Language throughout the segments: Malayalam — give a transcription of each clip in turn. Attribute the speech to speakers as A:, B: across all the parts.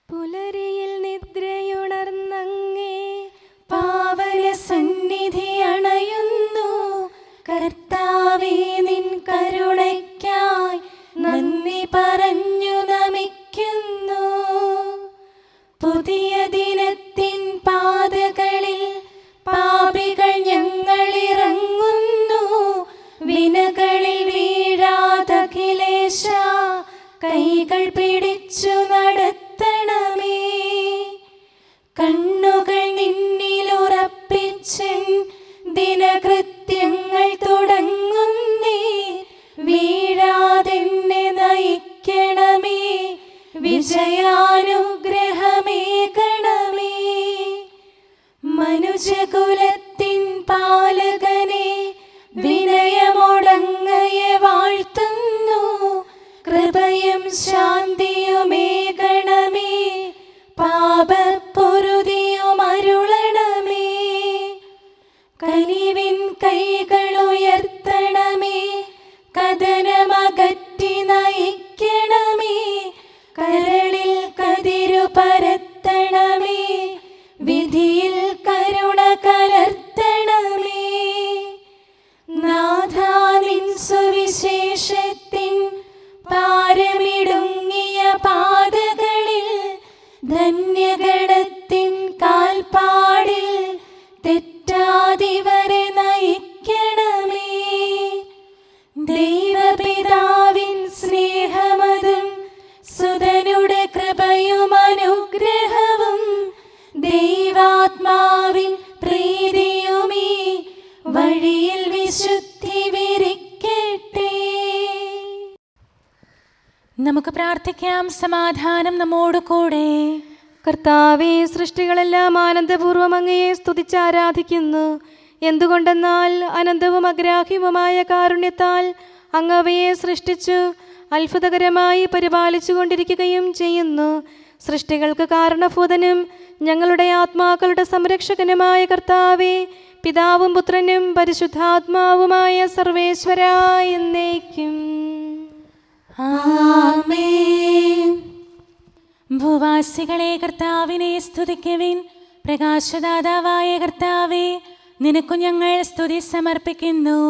A: പുലരിയിൽ നിദ്രയുണർന്നങ്ങേ പാവന സന്നിധി അണയുന്നു. കർത്താവേ, നിൻ കരുണയ്ക്കായി നന്ദി പറഞ്ഞു നമിക്കുന്നു. പുതിയ ദിനത്തിൻ പാതകളിൽ പാപികൾ ഞങ്ങളിറങ്ങുന്നു. വിനകളിൽ വീഴാതഖിലേശ കൈകൾ പിടിച്ചു നടത്തണമേ. കണ്ണുകൾ നിന്നിലുറപ്പിച്ചൻ ദിനകൃത്യങ്ങൾ തുടങ്ങുന്നേ. വീഴാതെന്നെ നയിക്കണമേ, വിജയാനുഗ്രഹമേകണമേ. മനുജകുലത്തിൻ പാലകനെ വിനയമൊടങ്ങയെ വാഴ്ത്തുന്നു. കൃപയും ശാന്തിയുമേകണമേ, പാപപ്പൊറുതിയും അരുളണമേ. കനിവിൻ കൈകളുയർത്തണമേ, കഥനമകറ്റി നയിക്കണമേ. കരളിൽ കതിരു പരത്തണമേ, വിധിയിൽ കരുണ കലർത്തണമേ. നാഥാ, നിൻ സുവിശേഷത്തിൻ പാരമിടുങ്ങിയ പാതകളിൽ ധന്യഗണത്തിൻ കാൽപ്പാടിൽ തെറ്റാതിവരെ നയിക്കണമേ. ദൈവപിതാവിൻ സ്നേഹമതും സുതനുടെ കൃപയും അനുഗ്രഹവും ദൈവാത്മാവിൻ പ്രീതിയുമീ വഴിയിൽ വിശുദ്ധി വിരിക്കട്ടെ.
B: നമുക്ക് പ്രാർത്ഥിക്കാം. സമാധാനം നമ്മോട് കൂടെ.
A: കർത്താവേ, സൃഷ്ടികളെല്ലാം ആനന്ദപൂർവ്വം അങ്ങയെ സ്തുതിച്ച് ആരാധിക്കുന്നു. എന്തുകൊണ്ടെന്നാൽ അനന്തവും അഗ്രാഹ്യവുമായ കാരുണ്യത്താൽ അങ്ങ് അവയെ സൃഷ്ടിച്ചു അത്ഭുതകരമായി പരിപാലിച്ചു കൊണ്ടിരിക്കുകയും ചെയ്യുന്നു. സൃഷ്ടികൾക്ക് കാരണഭൂതനും ഞങ്ങളുടെ ആത്മാക്കളുടെ സംരക്ഷകനുമായ കർത്താവേ, പിതാവും പുത്രനും പരിശുദ്ധാത്മാവുമായ സർവേശ്വരാ എന്നേക്കും
B: ആമേൻ. ഭൂവാസികളെ കർത്താവിനെ സ്തുതിക്കുവിൻ. പ്രകാശദാതാവായ കർത്താവേ, നിനക്കു ഞങ്ങൾ സ്തുതി സമർപ്പിക്കുന്നു.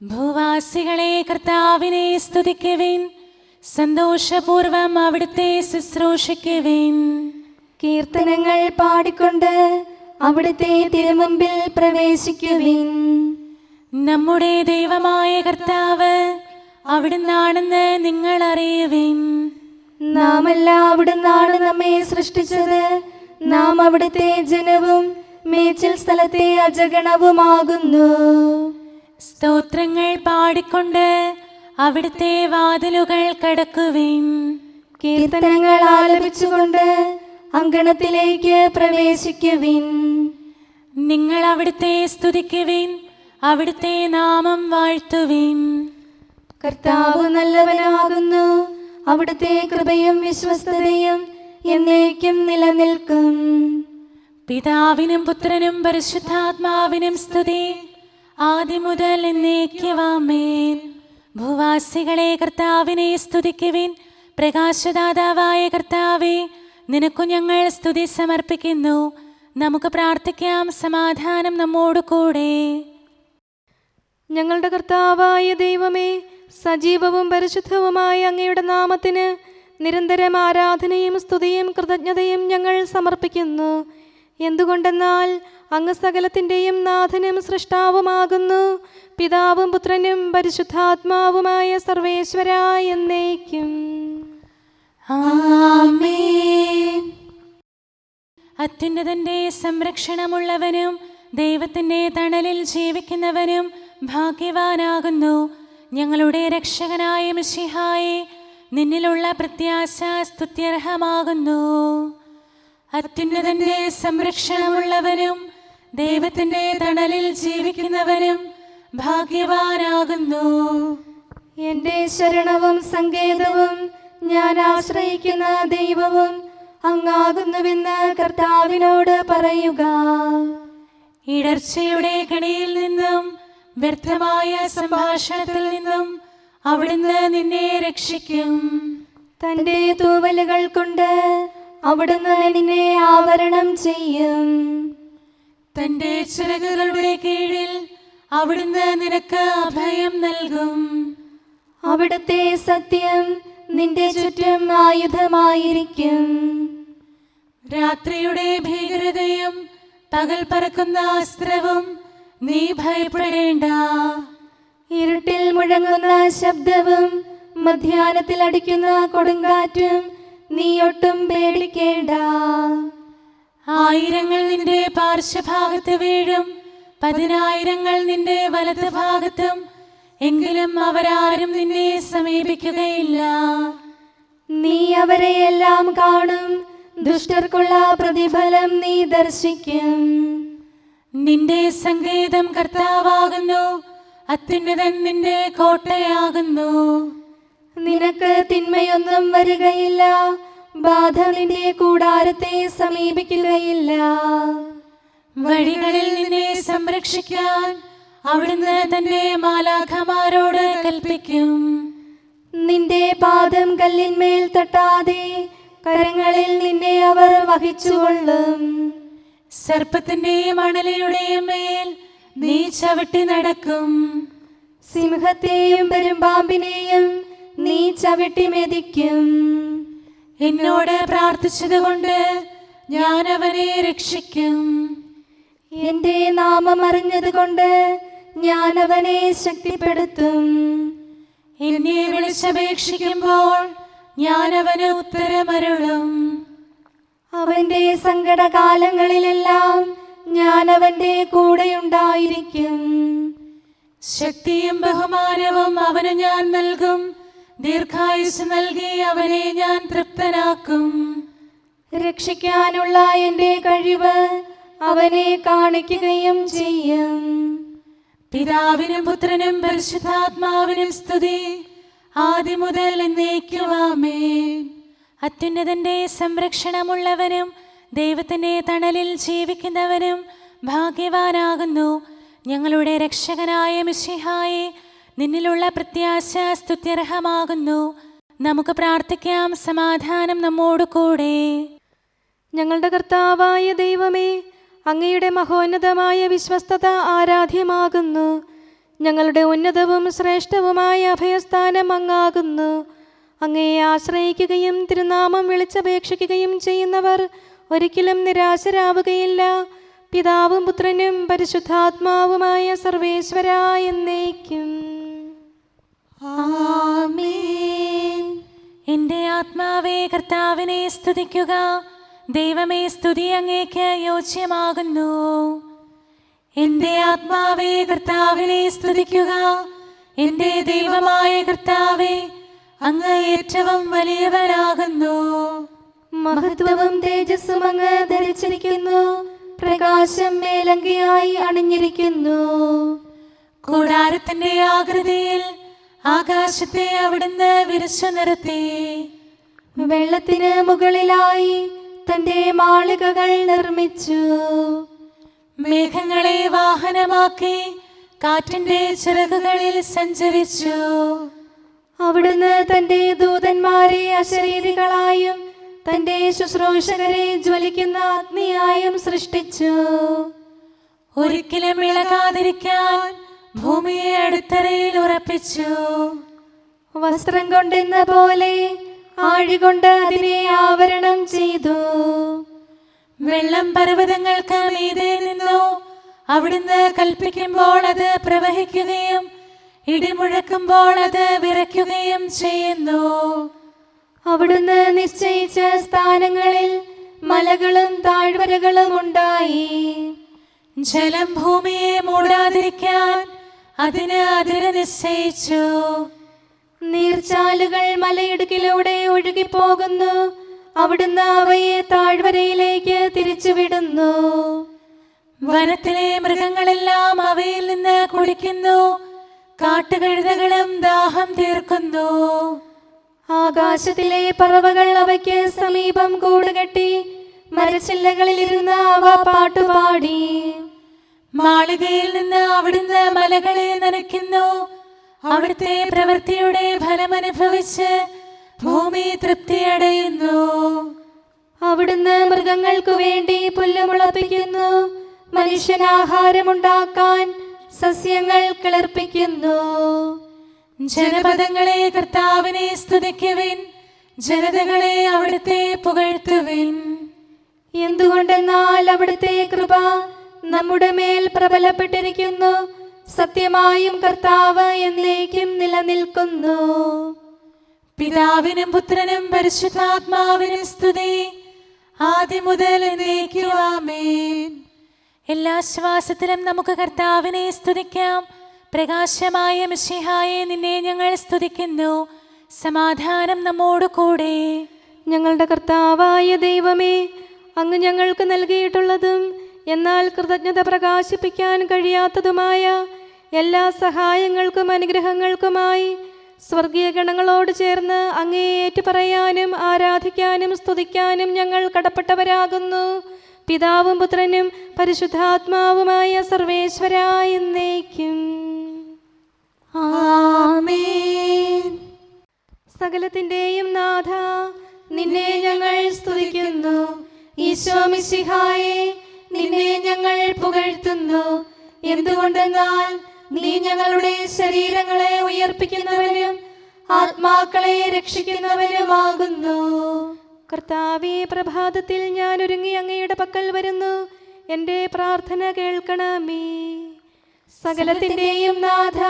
B: ഭൂവാസികളെ കർത്താവിനെ സ്തുതിക്കുവിൻ. സന്തോഷപൂർവം അവിടുത്തെ ശുശ്രൂഷിക്കുവിൻ.
A: കീർത്തനങ്ങൾ പാടിക്കൊണ്ട് അവിടുത്തെ തിരുമുമ്പിൽ പ്രവേശിക്കുവിൻ.
B: നമ്മുടെ ദൈവമായ കർത്താവ് അവിടുന്നാണെന്ന് നിങ്ങൾ അറിയുവിൻ.
A: നാമല്ല അവിടുന്നാണ് നമ്മെ സൃഷ്ടിച്ചത്. നാം അവിടുത്തെ ജനവും മേച്ചിൽ സ്ഥലത്തെ അജഗണവുമാകുന്നു.
B: സ്തോത്രങ്ങൾ പാടിക്കൊണ്ട് അവിടുത്തെ വാതിലുകൾ കടക്കുവിൻ.
A: കീർത്തനങ്ങൾ ആലപിച്ചുകൊണ്ട് അങ്കണത്തിലേക്ക് പ്രവേശിക്കുവിൻ.
B: നിങ്ങൾ അവിടുത്തെ സ്തുതിക്കുവിൻ, അവിടുത്തെ നാമം വാഴ്ത്തുവിൻ.
A: കർത്താവ് നല്ലവനാകുന്നു. അവിടുത്തെ കൃപയും വിശ്വസ്തതയും എന്നേക്കും നിലനിൽക്കും.
B: പിതാവിനും പുത്രനും പരിശുദ്ധാത്മാവിനും സ്തുതി, ആദ്യം മുതൽ എന്നേക്കും ആമേൻ. ഭൂവാസികളെ കർത്താവിനെ സ്തുതിക്കുവിൻ. പ്രകാശദാതാവായ കർത്താവേ, നിനക്കു ഞങ്ങൾ സ്തുതി സമർപ്പിക്കുന്നു. നമുക്ക് പ്രാർത്ഥിക്കാം. സമാധാനം നമ്മോട് കൂടെ.
A: ഞങ്ങളുടെ കർത്താവായ ദൈവമേ, സജീവവും പരിശുദ്ധവുമായ അങ്ങയുടെ നാമത്തിന് നിരന്തരം ആരാധനയും സ്തുതിയും കൃതജ്ഞതയും ഞങ്ങൾ സമർപ്പിക്കുന്നു. എന്തുകൊണ്ടെന്നാൽ അങ്ങ് സകലത്തിൻ്റെയും നാഥനും സൃഷ്ടാവുമാകുന്നു. പിതാവും പുത്രനും പരിശുദ്ധാത്മാവുമായ സർവേശ്വരാ എന്നേക്കും
B: ആമേൻ. അത്യുന്നതന്റെ സംരക്ഷണമുള്ളവനും ദൈവത്തിൻ്റെ തണലിൽ ജീവിക്കുന്നവനും ഭാഗ്യവാനാകുന്നു. ഞങ്ങളുടെ രക്ഷകനായ മിശിഹായേ, നിന്നിലുള്ള പ്രത്യാശ സ്തുത്യർഹമാകുന്നു. അത്യുന്നതന്റെ സംരക്ഷണമുള്ളവനും ദൈവത്തിൻ്റെ തണലിൽ ജീവിക്കുന്നവനും ഭാഗ്യവാനാകുന്നു.
A: എൻ്റെ ശരണവും സങ്കേതവും ഞാൻ ആശ്രയിക്കുന്ന ദൈവവും അങ്ങാകുന്നുവെന്ന് കർത്താവിനോട് പറയുക.
B: ഇടർച്ചയുടെ കണിയിൽ നിന്നും വ്യർത്ഥമായ സംഭാഷണത്തിൽ നിന്നും അവിടുന്ന് നിന്നെ രക്ഷിക്കും.
A: തന്റെ തൂവലുകൾ കൊണ്ട് അവിടുന്ന് നിന്നെ ആവരണം ചെയ്യും.
B: തന്റെ ചിറകുകളുടെ കീഴിൽ അവിടുന്ന് നിനക്ക് അഭയം നൽകും.
A: അവിടുത്തെ സത്യം നിന്റെ ചുറ്റും ആയുധമായിരിക്കും.
B: രാത്രിയുടെ ഭീകരതയും പകൽ പറക്കുന്ന അസ്ത്രവും നീ ഭയപ്പെടേണ്ട.
A: ഇരുട്ടിൽ മുഴങ്ങുന്ന ശബ്ദവും മധ്യാഹ്നത്തിൽ അടിക്കുന്ന കൊടുങ്കാറ്റും നീ ഒട്ടും പേടിക്കേണ്ട.
B: ആയിരങ്ങൾ നിന്റെ പാർശ്വഭാഗത്ത് വീഴും, 10,000 നിന്റെ വലത് ഭാഗത്തും, എങ്കിലും അവരാരും നിന്നെ സമീപിക്കുകയില്ല.
A: നീ അവരെയെല്ലാം കാണും, ദുഷ്ടർക്കുള്ള പ്രതിഫലം നീ ദർശിക്കും.
B: നിന്റെ സങ്കേതം കർത്താവാകുന്നു, അത്യുന്നതൻ നിന്റെ കോട്ടയാകുന്നു.
A: നിനക്ക് തിന്മയൊന്നും വരികയില്ല, ബാധ നിന്റെ കൂടാരത്തെ സമീപിക്കുകയില്ല.
B: വഴികളിൽ നിന്നെ സംരക്ഷിക്കാൻ അവിടുന്ന് തന്റെ മാലാഖമാരോട് കൽപ്പിക്കും.
A: നിന്റെ പാദം കല്ലിന്മേൽ തട്ടാതെ കരങ്ങളിൽ നിന്നെ അവർ വഹിച്ചുകൊള്ളും.
B: സർപ്പത്തിന്റെയും അണലയുടെയും മേൽ നീ ചവിട്ടി നടക്കും.
A: സിംഹത്തെയും പെരുമ്പാമ്പിനെയും നീ ചവിട്ടി മെതിക്കും.
B: എന്നോട് പ്രാർത്ഥിച്ചതുകൊണ്ട് ഞാൻ അവനെ രക്ഷിക്കും.
A: എന്റെ നാമം അറിഞ്ഞതുകൊണ്ട് ഞാൻ അവനെ ശക്തിപ്പെടുത്തും.
B: എന്നെ വിളിച്ചപേക്ഷിക്കുമ്പോൾ ഞാൻ അവന് ഉത്തരമരുളും.
A: അവന്റെ സങ്കടകാലങ്ങളിലെല്ലാം ഞാൻ അവന്റെ കൂടെയുണ്ടായിരിക്കും.
B: ശക്തിയും ബഹുമാനവും അവന് ഞാൻ നൽകും. ദീർഘായുസ് നൽകി അവനെ ഞാൻ തൃപ്തനാക്കും.
A: രക്ഷിക്കാനുള്ള എന്റെ കഴിവ് അവനെ കാണിക്കുകയും ചെയ്യും.
B: പിതാവിനും പുത്രനും പരിശുദ്ധാത്മാവിനും സ്തുതി, ആദ്യം മുതൽ എന്നേക്കും ആമേൻ. അത്യുന്നതന്റെ സംരക്ഷണമുള്ളവനും ദൈവത്തിന്റെ തണലിൽ ജീവിക്കുന്നവനും ഭാഗ്യവാനാകുന്നു ഞങ്ങളുടെ രക്ഷകനായ മിശിഹായെ. നിന്നിലുള്ള പ്രത്യാശ സ്തുത്യർഹമാകുന്നു. നമുക്ക് പ്രാർത്ഥിക്കാം. സമാധാനം നമ്മോട് കൂടെ.
A: ഞങ്ങളുടെ കർത്താവായ ദൈവമേ, അങ്ങയുടെ മഹോന്നതമായ വിശ്വസ്തത ആരാധ്യമാകുന്നു. ഞങ്ങളുടെ ഉന്നതവും ശ്രേഷ്ഠവുമായ അഭയസ്ഥാനം അങ്ങാകുന്നു. അങ്ങയെ ആശ്രയിക്കുകയും തിരുനാമം വിളിച്ചപേക്ഷിക്കുകയും ചെയ്യുന്നവർ ഒരിക്കലും നിരാശരാവുകയില്ല. പിതാവും പുത്രനും പരിശുദ്ധാത്മാവുമായ സർവേശ്വരാ എന്നേക്കും
B: ആമേൻ. എൻ്റെ ആത്മാവേ കർത്താവിനെ സ്തുതിക്കുക. ദൈവമേ, സ്തുതി അങ്ങേക്ക് യോജ്യമാകുന്നു. എൻ്റെ ആത്മാവേ കർത്താവിനെ സ്തുതിക്കുക. എൻ്റെ ദൈവമായ കർത്താവേ, അങ്ങ് ഏറ്റവും വലിയവനാകുന്നു.
A: മഹത്വവും തേജസ്സും അങ്ങ് ധരിച്ചിരിക്കുന്നു. പ്രകാശം മേലങ്കിയായി അണിഞ്ഞിരിക്കുന്നു.
B: കൂടാരത്തിന്റെ ആകൃതിയിൽ ആകാശത്തെ അവിടുന്ന് വിരിച്ചു നിർത്തി.
A: വെള്ളത്തിന് മുകളിലായി തന്റെ മാളികകൾ നിർമ്മിച്ചു.
B: മേഘങ്ങളെ വാഹനമാക്കി കാറ്റിന്റെ ചിറകുകളിൽ സഞ്ചരിച്ചു.
A: അവിടുന്ന് തന്റെ ദൂതന്മാരെ അശരീരികളായും തന്റെ ശുശ്രൂഷകരെ ജ്വലിക്കുന്ന അഗ്നിയായും സൃഷ്ടിച്ചു.
B: ഒരിക്കലും ഇളകാതിരിക്കാൻ ഭൂമിയെ അടിത്തറയിൽ ഉറപ്പിച്ചു.
A: വസ്ത്രം കൊണ്ടെന്ന പോലെ ആഴികൊണ്ട് അതിനെ ആവരണം ചെയ്തു.
B: വെള്ളം പർവ്വതങ്ങൾക്ക് മീതെ നിന്നു. അവിടുന്ന് കൽപ്പിക്കുമ്പോൾ അത് പ്രവഹിക്കുകയും ഇടിമുഴക്കുമ്പോൾ അത് വിറയ്ക്കുകയും ചെയ്യുന്നു.
A: അവിടുന്ന് നിശ്ചയിച്ച സ്ഥാനങ്ങളിൽ മലകളും താഴ്വരകളും ഉണ്ടായി.
B: ജലം ഭൂമിയെ മൂടാതിരിക്കാൻ അതിന് അതിര് നിശ്ചയിച്ചു.
A: നീർച്ചാലുകൾ മലയിടുക്കിലൂടെ ഒഴുകിപ്പോകുന്നു. അവിടുന്ന് അവയെ താഴ്വരയിലേക്ക് തിരിച്ചുവിടുന്നു.
B: വനത്തിലെ മൃഗങ്ങളെല്ലാം അവയിൽ നിന്ന് കുടിക്കുന്നു. കാട്ടുകഴുതകളും ദാഹം തീർക്കുന്നു.
A: ആകാശത്തിലെ പറവകൾ അവയ്ക്ക് സമീപം കൂടുകെട്ടി മരച്ചില്ലകളിലിരുന്ന് അവ പാട്ടുപാടി.
B: മാളികയിൽ നിന്ന് അവിടുന്ന് മലകളെ നനയ്ക്കുന്നു. അവിടുത്തെ പ്രവൃത്തിയുടെ ഫലമനുഭവിച്ച് ഭൂമി തൃപ്തിയടയുന്നു.
A: അവിടുന്ന് മൃഗങ്ങൾക്കു വേണ്ടി പുല്ല് മുളപ്പിക്കുന്നു, മനുഷ്യനാഹാരമുണ്ടാക്കാൻ സസ്യങ്ങൾ കിളിർപ്പിക്കുന്നു.
B: ജനപദങ്ങളെ കർത്താവിനെ സ്തുതിക്കുവിൻ, ജനതകളെ അവിടുത്തെ പുകഴ്ത്തുവിൻ.
A: എന്തുകൊണ്ടെന്നാൽ അവിടുത്തെ കൃപ നമ്മുടെ മേൽ പ്രബലപ്പെട്ടിരിക്കുന്നു, സത്യമായും കർത്താവ് എന്നേക്കും നിലനിൽക്കുന്നു.
B: പിതാവിനും പുത്രനും പരിശുദ്ധാത്മാവിനും സ്തുതി, ആദ്യം മുതൽ എന്നേക്കും ആമേൻ. എല്ലാ ശ്വാസത്തിലും നമുക്ക് കർത്താവിനെ സ്തുതിക്കാം. പ്രകാശമായ മിശിഹായെ, നിന്നെ ഞങ്ങൾ സ്തുതിക്കുന്നു. സമാധാനം നമ്മോട് കൂടെ.
A: ഞങ്ങളുടെ കർത്താവായ ദൈവമേ, അങ്ങ് ഞങ്ങൾക്ക് നൽകിയിട്ടുള്ളതും എന്നാൽ കൃതജ്ഞത പ്രകാശിപ്പിക്കാൻ കഴിയാത്തതുമായ എല്ലാ സഹായങ്ങൾക്കും അനുഗ്രഹങ്ങൾക്കുമായി സ്വർഗീയ ഗണങ്ങളോട് ചേർന്ന് അങ്ങേ ഏറ്റുപറയാനും ആരാധിക്കാനും സ്തുതിക്കാനും ഞങ്ങൾ കടപ്പെട്ടവരാകുന്നു. പിതാവും പുത്രനും പരിശുദ്ധാത്മാവുമായ സർവേശ്വരായ എന്നേക്കും ആമേൻ. സകലത്തിന്റെയും നാഥ, നിന്നെ ഞങ്ങൾ സ്തുതിക്കുന്നു. ഈശോ മിശിഹായെ, നിന്നെ ഞങ്ങൾ പുകഴ്ത്തുന്നു. എന്തുകൊണ്ടെന്നാൽ നീ ഞങ്ങളുടെ ശരീരങ്ങളെ ഉയർപ്പിക്കുന്നവനും ആത്മാക്കളെ രക്ഷിക്കുന്നവനുമാകുന്നു. കർത്താവേ, പ്രഭാതത്തിൽ ഞാൻ ഒരുങ്ങി അങ്ങയുടെ പക്കൽ വരുന്നു. എൻ്റെ പ്രാർത്ഥന കേൾക്കണമേ. സകലത്തിന്റെയും നാഥ,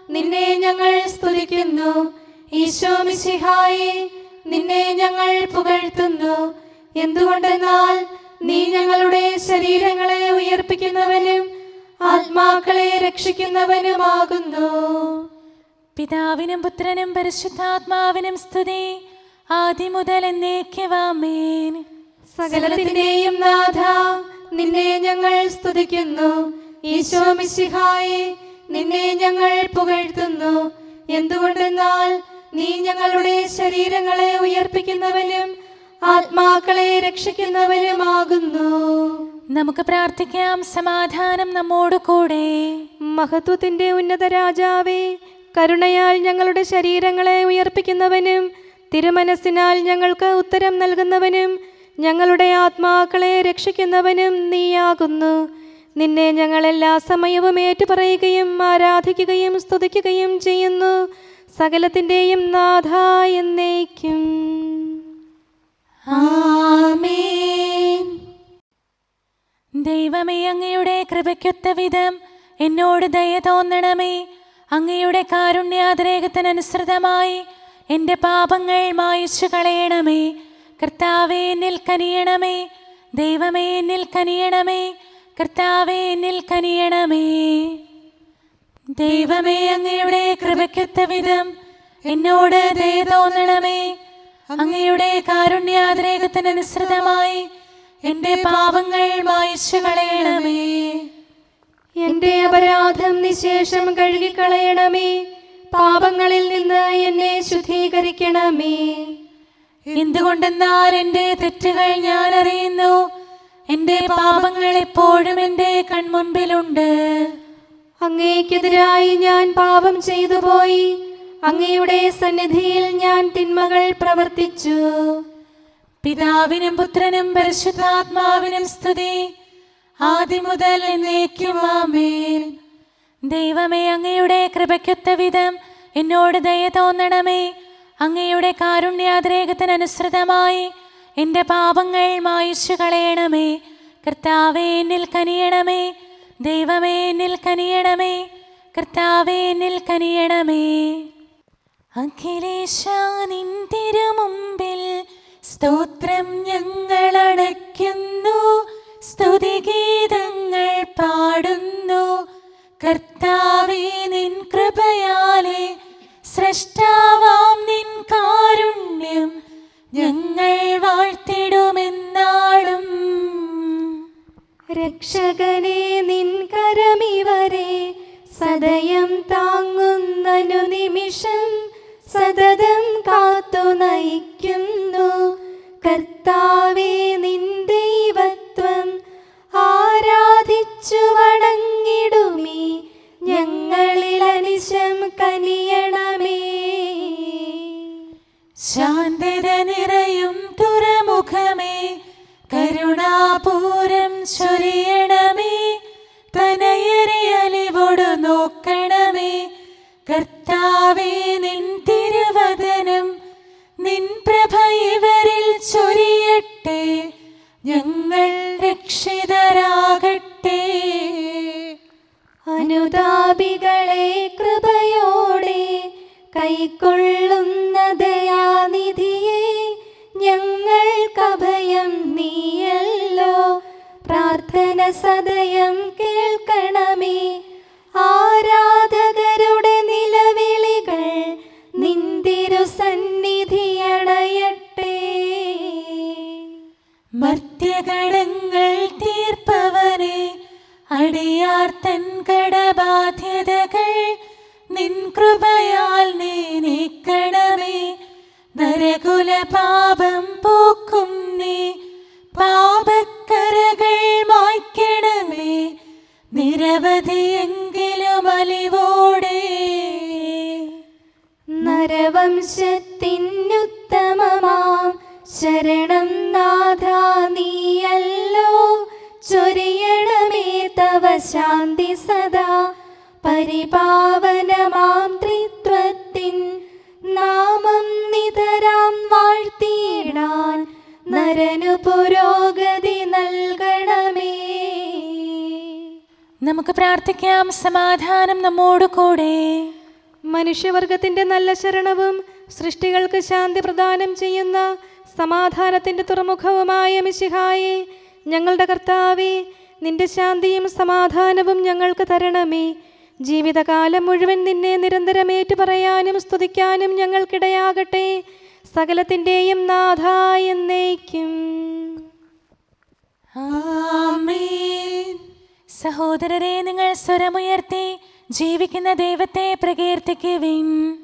A: നിന്നെ ഞങ്ങൾ സ്തുതിക്കുന്നു. ഈശോ മിശിഹായെ, നിന്നെ ഞങ്ങൾ പുകഴ്ത്തുന്നു. എന്തുകൊണ്ടെന്നാൽ നീ ഞങ്ങളുടെ ശരീരങ്ങളെ ഉയർപ്പിക്കുന്നവനും ആത്മാക്കളെ രക്ഷിക്കുന്നവനുമാകുന്നു.
B: പിതാവിനും പുത്രനും പരിശുദ്ധാത്മാവിനും സ്തുതി, ആദ്യം മുതൽ എന്നേക്കും ആമേൻ.
A: സകലത്തിന്റെയും നാഥ, നിന്നെ ഞങ്ങൾ സ്തുതിക്കുന്നു. ഈശോ മിശിഹായെ, നിന്നെ ഞങ്ങൾ പുകഴ്ത്തുന്നു. എന്തുകൊണ്ടെന്നാൽ നീ ഞങ്ങളുടെ ശരീരങ്ങളെ ഉയർപ്പിക്കുന്നവനും ആത്മാക്കളെ രക്ഷിക്കുന്നവനുമാകുന്നു.
B: നമുക്ക് പ്രാർത്ഥിക്കാം. സമാധാനം നമ്മോട് കൂടെ.
A: മഹത്വത്തിന്റെ ഉന്നത രാജാവേ, കരുണയാൽ ഞങ്ങളുടെ ശരീരങ്ങളെ ഉയർപ്പിക്കുന്നവനും തിരുമനസ്സിനാൽ ഞങ്ങൾക്ക് ഉത്തരം നൽകുന്നവനും ഞങ്ങളുടെ ആത്മാക്കളെ രക്ഷിക്കുന്നവനും നീയാകുന്നു. നിന്നെ ഞങ്ങൾ എല്ലാ സമയവും ഏറ്റുപറയുകയും ആരാധിക്കുകയും സ്തുതിക്കുകയും ചെയ്യുന്നു. സകലത്തിന്റെയും നാഥ എന്നേക്കും
B: ആമേൻ. ദൈവമേ, അങ്ങയുടെ കൃപയ്ക്കൊത്ത വിധം എന്നോട് ദയ തോന്നണമേ. അങ്ങയുടെ കാരുണ്യാതിരേകത്തിനനുസൃതമായി എൻ്റെ പാപങ്ങൾ മായിച്ചു കളയണമേ. കർത്താവേ, എന്നിൽ കനിയണമേ. ദൈവമേ, എന്നിൽ കനിയണമേ. കർത്താവേ, എന്നിൽ കനിയണമേ. ദൈവമേ, അങ്ങയുടെ കൃപയ്ക്കൊത്ത വിധം എന്നോട് ദയ തോന്നണമേ. അങ്ങയുടെ കാരുണ്യാതിരേകത്തിനനുസൃതമായി എൻ്റെ പാപങ്ങൾ മായിച്ചു കളയണമേ.
A: എന്റെ അപരാധം നിശേഷം കഴുകിക്കളയണമേ. പാപങ്ങളിൽ നിന്ന് എന്നെ ശുദ്ധീകരിക്കണമേ.
B: എന്തുകൊണ്ടെന്നാൽ എൻ്റെ തെറ്റുകൾ ഞാൻ അറിയുന്നു. എൻ്റെ പാപങ്ങൾ എപ്പോഴും എൻ്റെ കൺമുൻപിലുണ്ട്.
A: അങ്ങേക്കെതിരായി ഞാൻ പാപം ചെയ്തു പോയി. അങ്ങയുടെ സന്നിധിയിൽ ഞാൻ തിന്മകൾ പ്രവർത്തിച്ചു.
B: പിതാവിനും പുത്രനും പരിശുദ്ധാത്മാവിനും സ്തുതി, ആദ്യം മുതൽ എന്നേക്കും ആമേൻ. ദൈവമേ, അങ്ങയുടെ കൃപയ്ക്കൊത്ത വിധം എന്നോട് ദയ തോന്നണമേ. അങ്ങയുടെ കാരുണ്യാതിരേകത്തിനനുസൃതമായി എൻ്റെ പാപങ്ങൾ മായിച്ചു കളയണമേ. കർത്താവേ, എന്നിൽ കനിയണമേ. ദൈവമേ, എന്നിൽ കനിയണമേ. കർത്താവേ, എന്നിൽ കനിയണമേ. അഖിലേശാ, നിൻ തിരുമുമ്പിൽ സ്തോത്രം ഞങ്ങൾ അണയ്ക്കുന്നു. സ്തുതിഗീതങ്ങൾ പാടുന്നു. കർത്താവേ, നിൻ കൃപയാലെ സ്രഷ്ടാവാം നിൻ കാരുണ്യം ഞങ്ങൾ വാഴ്ത്തിടുമെന്നാളും.
A: രക്ഷകനെ, നിൻ കരമിവരെ സദയം താങ്ങുന്നനു നിമിഷം സതതം കാത്തു നയിക്കുന്നു. കർത്താവേ, നിൻ ദൈവത്വം ആരാധിച്ചു വണങ്ങിടുമേ. ഞങ്ങളിൽ അനിശം കനിയണമേ. സദയം കേൾക്കണമേ. ആരാധകരുടെ നിലവിളികൾ നിന്തിരു സന്നിധിയണയട്ടെ.
B: മർത്യകടങ്ങൾ തീർപ്പവനെ, അടിയാർ തൻ കടബാധ്യതകൾ നിൻ കൃപയാൽ നീ നീക്കണമേ. നരകുല പാപം പോക്കും നീ, പാപക്കരകൾ മായ്ക്കണമേ. നിരവധിയെങ്കിലും അലിവോടെ
A: നരവംശത്തിനുത്തമമാം ശരണം നാഥ നീയല്ലോ. ചൊരിയണമേ തവ ശാന്തി സദാ. പരിപാവനമാം ത്രിത്വത്തിൻ നാമം നിതരാം വാഴ്ത്തിയിടാൻ നരനു പുരോഗതി നൽകണമേ.
B: നമുക്ക് പ്രാർത്ഥിക്കാം. സമാധാനം നമ്മോട് കൂടെ.
A: മനുഷ്യവർഗത്തിന്റെ നല്ല ശരണവും സൃഷ്ടികൾക്ക് ശാന്തി പ്രദാനം ചെയ്യുന്ന സമാധാനത്തിന്റെ തുറമുഖവുമായ മിശിഹായെ, ഞങ്ങളുടെ കർത്താവേ, നിന്റെ ശാന്തിയും സമാധാനവും ഞങ്ങൾക്ക് തരണമേ. ജീവിതകാലം മുഴുവൻ നിന്നെ നിരന്തരം ഏറ്റുപറയാനും സ്തുതിക്കാനും ഞങ്ങൾക്കിടയാകട്ടെ. സകലത്തിൻ്റെയും നാഥ എന്നേക്കും.
B: ആമേൻ. സഹോദരരെ, നിങ്ങൾ സ്വരമുയർത്തി ജീവിക്കുന്ന ദൈവത്തെ പ്രകീർത്തിക്കുവിൻ.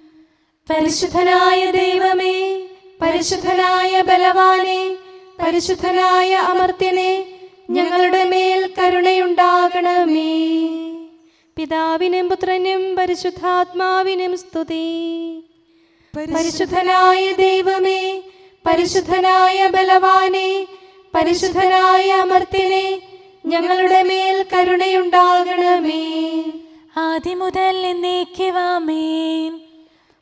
A: പരിശുദ്ധനായ ദൈവമേ, പരിശുദ്ധനായ ബലവാനെ, പരിശുദ്ധനായ അമർത്യനെ, ഞങ്ങളുടെ മേൽ കരുണയുണ്ടാകണമേ. പിതാവിനും പുത്രനും പരിശുദ്ധാത്മാവിനും സ്തുതി. പരിശുദ്ധനായ ദൈവമേ, പരിശുദ്ധനായ ബലവാനെ, പരിശുദ്ധനായ അമർത്യനെ, ഞങ്ങളുടെ മേൽ കരുണയുണ്ടാകണമേ.
B: ആദ്യം മുതൽ എന്നേക്കുമാമേൻ.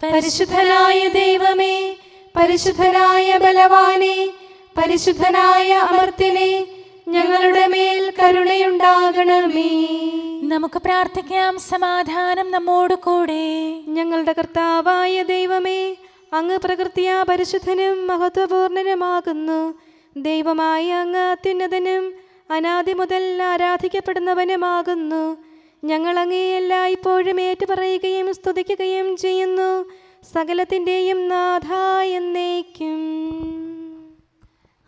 A: പരിശുദ്ധനായ ദൈവമേ, പരിശുദ്ധനായ ബലവാനെ, പരിശുദ്ധനായ അമർത്യനെ, ഞങ്ങളുടെ മേൽ കരുണയുണ്ടാകണമേ.
B: നമുക്ക് പ്രാർത്ഥിക്കാം. സമാധാനം നമ്മോട് കൂടെ.
A: ഞങ്ങളുടെ കർത്താവായ ദൈവമേ, അങ്ങ് പ്രകൃതിയാ പരിശുദ്ധനും മഹത്വപൂർണനുമാകുന്നു. ദൈവമായ അങ്ങ് അത്യുന്നതനും അനാദി മുതൽ ആരാധിക്കപ്പെടുന്നവനുമാകുന്നു. ഞങ്ങൾ അങ്ങേ എല്ലായ്പ്പോഴും ഏറ്റുപറയുകയും സ്തുതിക്കുകയും ചെയ്യുന്നു. സകലത്തിൻ്റെയും നാഥ എന്നേക്കും.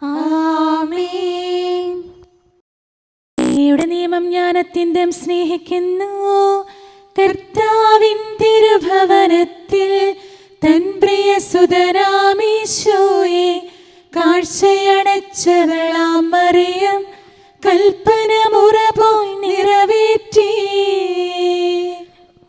A: ആമേൻ.
B: അങ്ങയുടെ നിയമം ഞാൻ അത്യന്തം സ്നേഹിക്കുന്നു. കർത്താവിൻ തിരുഭവനത്തിൽ തൻ പ്രിയ സുതരാമീശോയെ കാഴ്ചയടച്ചവളാം മറിയം കൽപ്പന മുറ പോൽ നിറവേറ്റി.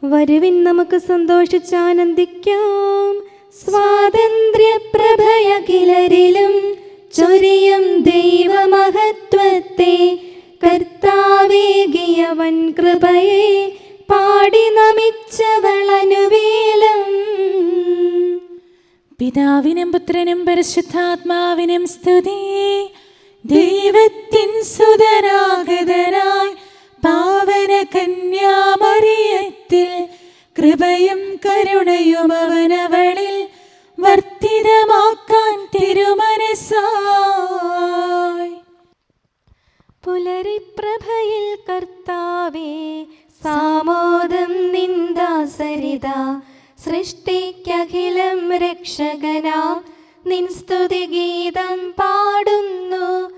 A: വരുവിൻ നമുക്ക് സന്തോഷിച്ചാനന്ദിക്കാം. സ്വാതന്ത്ര്യപ്രഭയഖിലരിലും ചൊരിയും ദൈവമഹത്വത്തെ, കർത്താവേകിയ വൻ കൃപയെ പാടി നമിച്ചവളനുവേലം.
B: പിതാവിനും പുത്രനും പരിശുദ്ധാത്മാവിനും സ്തുതി. ദൈവത്തിൻ സുതരാഗതനായി പാവന കന്യാമറിയത്തിൽ കൃപയും കരുണയും അവനവളിൽ വർദ്ധിതമാക്കാൻ തിരുമനസായി.
A: പുലരിപ്രഭയിൽ കർത്താവേ, സാമോദം നിന്ദാസരിത. സൃഷ്ടിക്കഖിലം രക്ഷകനാം നിൻ സ്തുതിഗീതം പാടുന്നു.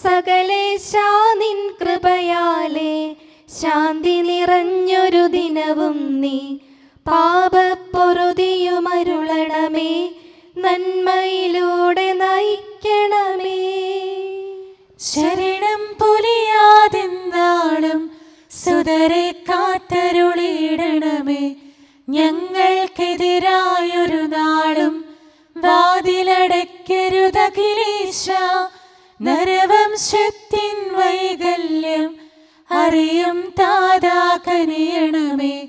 A: സകലേശാ നിൻ കൃപയാലേ ശാന്തി നിറഞ്ഞൊരു ദിനവും നീ. പാപപ്പൊറുതിയുമരുളണമേ, നന്മയിലൂടെ നയിക്കണമേ.
B: ശരണം പൊലിയാതെന്നാളും സുതരെ കാത്തരുളിയിടണമേ. ഞങ്ങൾക്കെതിരായൊരു നാളും വാതിലടയ്ക്കരുതഖിലേശ. നരവംശത്തിൻ വൈകല്യം അറിയും താതാ കനിയണമേ.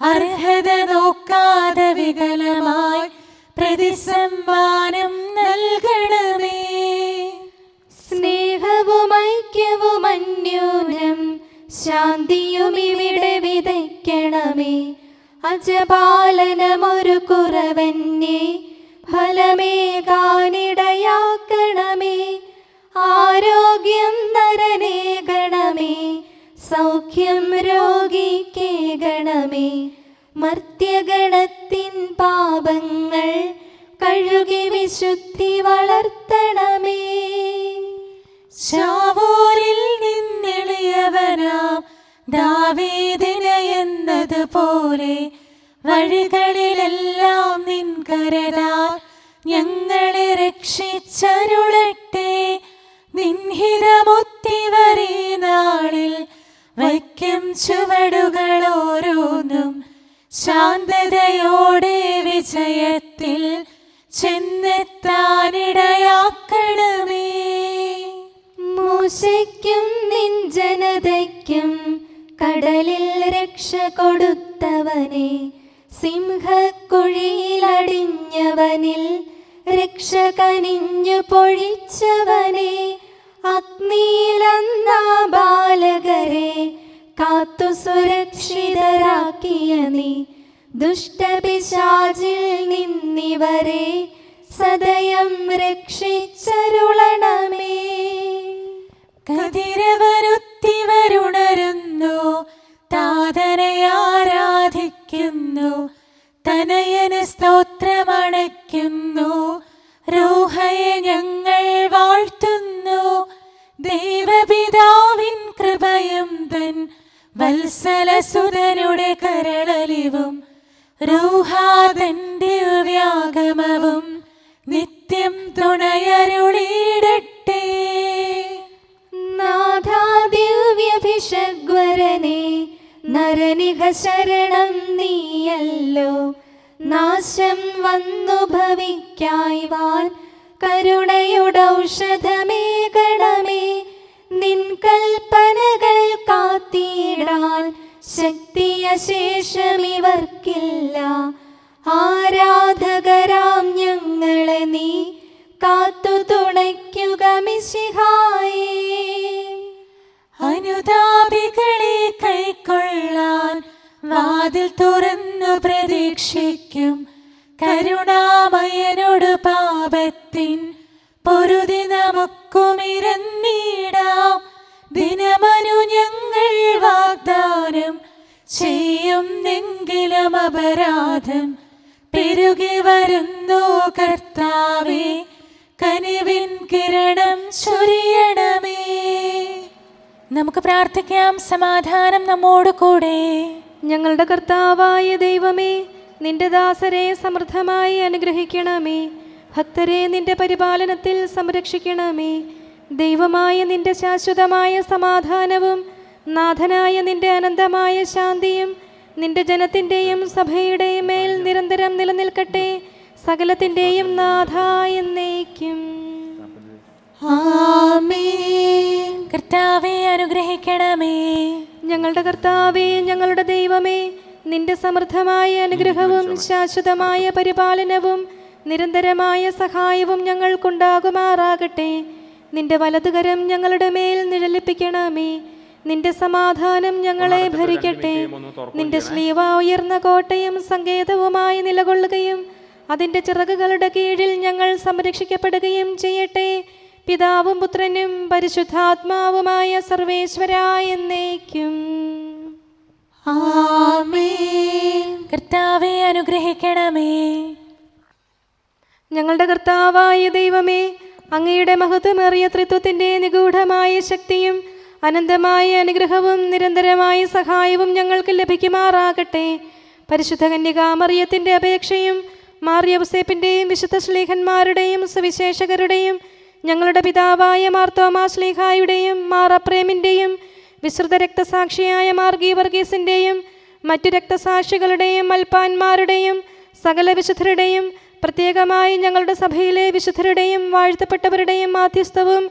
B: അർഹത നോക്കാതെ വികലമായി പ്രതിസമ്മാനം നൽകണമേ.
A: സ്നേഹവും ഐക്യവും അന്യോന്യം ശാന്തിയും ഇവിടെ വിതയ്ക്കണമേ. അജപാലനമൊരു കുറവന്യേ ഫലമേകാനിടയാക്കണമേ. ആരോഗ്യം നരനേകണമേ, സൗഖ്യം രോഗിക്കേകണമേ. മർത്യഗണത്തിൻ പാപങ്ങൾ കഴുകി വിശുദ്ധി വളർത്തണമേ.
B: ശാവൂരിൽ നിന്നെളിയവനാം ദാവീദിന് എന്നതുപോലെ വഴികളിലെല്ലാം നിൻ കരതാൽ ഞങ്ങളെ രക്ഷിച്ചരുളട്ടെ. നിൻഹിതമൊത്തിവരെ നാളിൽ വയ്ക്കും ചുവടുകൾ ഓരോന്നും ശാന്തതയോടെ വിജയത്തിൽ ചെന്നെത്താനിടയാക്കണമേ.
A: മൂശയ്ക്കും നിൻ ജനതയ്ക്കും കടലിൽ രക്ഷ കൊടുത്തവനെ, സിംഹക്കുഴിയിലടിഞ്ഞവനിൽ രക്ഷ കനിഞ്ഞു പൊഴിച്ചവനെ, അഗ്നിയിലന്നാ ബാലകരെ കാത്തു സുരക്ഷിതരാക്കിയ നീ, ദുഷ്ടപിശാചിൽ നിന്നിവരെ സദയം രക്ഷിച്ചരുളണമേ.
B: കതിരവനുത്തിവരുണരുന്നു, താതനെ ആരാധിക്കുന്നു, തനയന് സ്തോത്രമണയ്ക്കുന്നു, റൂഹയെ ഞങ്ങൾ വാഴ്ത്തുന്നു. ദൈവപിതാവിൻ കൃപയും തൻ വത്സലസുതനുടെ കരളലിവും റൂഹാതൻ ദിവ്യാഗമവും നിത്യം തുണയരുളിയിടട്ടെ.
A: നാഥാ ദിവ്യഭിഷഗ്വരനെ, നരനിക ശരണം നീയല്ലോ. നാശം വന്നു ഭവിക്കായ്വാൻ കരുണയുടൗഷധമേകണമേ. നിൻ കൽപ്പനകൾ കാത്തിടാൻ ശക്തിയശേഷമിവർക്കില്ല. ആരാധകരാം ഞങ്ങളെ നീ കാത്തു തുണയ്ക്കുക മിശിഹായേ.
B: അനുതാപികളെ കൈക്കൊള്ളാൻ വാതിൽ തുറന്നു പ്രതീക്ഷിക്കും. കരുണാമയനോട് പാപത്തിൻ പൊറുതി നമുക്കുമിരന്നിടാം. ദിനമനു ഞങ്ങൾ വാഗ്ദാനം ചെയ്യുന്നെങ്കിലും അപരാധം പെരുകി വരുന്നു. കർത്താവേ, കനിവിൻ കിരണം ചൊരിയണമേ. നമുക്ക് പ്രാർത്ഥിക്കാം. സമാധാനം നമ്മോട് കൂടെ.
A: ഞങ്ങളുടെ കർത്താവായ ദൈവമേ, നിന്റെ ദാസരെ സമൃദ്ധമായി അനുഗ്രഹിക്കണമേ. ഭക്തരെ നിന്റെ പരിപാലനത്തിൽ സംരക്ഷിക്കണമേ. ദൈവമായ നിന്റെ ശാശ്വതമായ സമാധാനവും നാഥനായ നിന്റെ അനന്തമായ ശാന്തിയും നിന്റെ ജനത്തിൻ്റെയും സഭയുടെയും മേൽ നിരന്തരം നിലനിൽക്കട്ടെ. സകലത്തിൻ്റെയും നാഥ എന്നേക്കും.
B: ആമേൻ. കർത്താവേ, അനുഗ്രഹിക്കണമേ.
A: ഞങ്ങളുടെ കർത്താവേ, ഞങ്ങളുടെ ദൈവമേ, നിന്റെ സമൃദ്ധമായ അനുഗ്രഹവും ശാശ്വതമായ പരിപാലനവും നിരന്തരമായ സഹായവും ഞങ്ങൾക്കുണ്ടാകുമാറാകട്ടെ. നിന്റെ വലതുകരം ഞങ്ങളുടെ മേൽ നിഴലിപ്പിക്കണമേ. നിന്റെ സമാധാനം ഞങ്ങളെ ഭരിക്കട്ടെ. നിന്റെ ശ്ലീവ ഉയർന്ന കോട്ടയും സങ്കേതവുമായി നിലകൊള്ളുകയും അതിൻ്റെ ചിറകുകളുടെ കീഴിൽ ഞങ്ങൾ സംരക്ഷിക്കപ്പെടുകയും ചെയ്യട്ടെ. പിതാവും പുത്രനും പരിശുദ്ധാത്മാവുമായ സർവേശ്വരായ എന്നേക്കും.
B: ആമേൻ. കർത്താവേ, അനുഗ്രഹിക്കണമേ.
A: ഞങ്ങളുടെ കർത്താവായ ദൈവമേ, അങ്ങയുടെ മഹത്വമേറിയ ത്രിത്വത്തിൻ്റെ നിഗൂഢമായ ശക്തിയും അനന്തമായ അനുഗ്രഹവും നിരന്തരമായ സഹായവും ഞങ്ങൾക്ക് ലഭിക്കുമാറാകട്ടെ. പരിശുദ്ധ കന്യകാമറിയത്തിൻ്റെ അപേക്ഷയും മാർ യൗസേപ്പിൻ്റെയും വിശുദ്ധ ശ്ലീഹന്മാരുടെയും സുവിശേഷകരുടെയും ഞങ്ങളുടെ പിതാവായ മാർ തോമാ ശ്ലീഹായുടെയും മാർ അപ്രേമിൻ്റെയും വിശ്രുത രക്തസാക്ഷിയായ മാർ ഗീവർഗീസിൻ്റെയും മറ്റു രക്തസാക്ഷികളുടെയും മൽപ്പാന്മാരുടെയും സകല വിശുദ്ധരുടെയും പ്രത്യേകമായി ഞങ്ങളുടെ സഭയിലെ വിശുദ്ധരുടെയും വാഴ്ത്തപ്പെട്ടവരുടെയും മാധ്യസ്ഥവും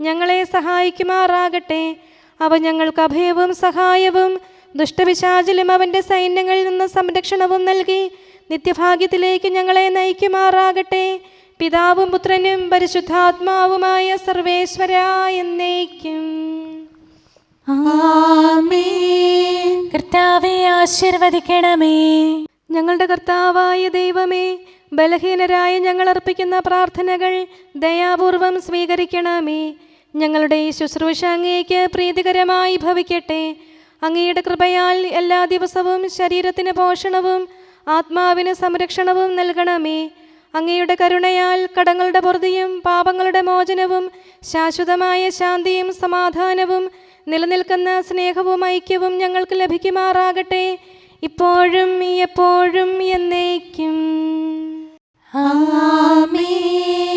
A: ഞങ്ങളെ സഹായിക്കുമാറാകട്ടെ. അവ ഞങ്ങൾക്ക് അഭയവും സഹായവും ദുഷ്ടപിശാചിലും അവൻ്റെ സൈന്യങ്ങളിൽ നിന്ന് സംരക്ഷണവും നൽകി നിത്യഭാഗ്യത്തിലേക്ക് ഞങ്ങളെ നയിക്കുമാറാകട്ടെ. പിതാവും പുത്രനും പരിശുദ്ധാത്മാവുമായ സർവേശ്വരായ എന്നേക്കും.
B: ആമേൻ. കർത്താവേ, ആശീർവദിക്കണമേ.
A: ഞങ്ങളുടെ കർത്താവായ ദൈവമേ, ബലഹീനരായ ഞങ്ങൾ അർപ്പിക്കുന്ന പ്രാർത്ഥനകൾ ദയാപൂർവം സ്വീകരിക്കണമേ. ഞങ്ങളുടെ ഈ ശുശ്രൂഷ അങ്ങേക്ക് പ്രീതികരമായി ഭവിക്കട്ടെ. അങ്ങയുടെ കൃപയാൽ എല്ലാ ദിവസവും ശരീരത്തിന് പോഷണവും ആത്മാവിന് സംരക്ഷണവും നൽകണമേ. അങ്ങയുടെ കരുണയാൽ കടങ്ങളുടെ പൊറുതിയും പാപങ്ങളുടെ മോചനവും ശാശ്വതമായ ശാന്തിയും സമാധാനവും നിലനിൽക്കുന്ന സ്നേഹവും ഐക്യവും ഞങ്ങൾക്ക് ലഭിക്കുമാറാകട്ടെ, ഇപ്പോഴും എപ്പോഴും എന്നേക്കും.
B: ആമേൻ.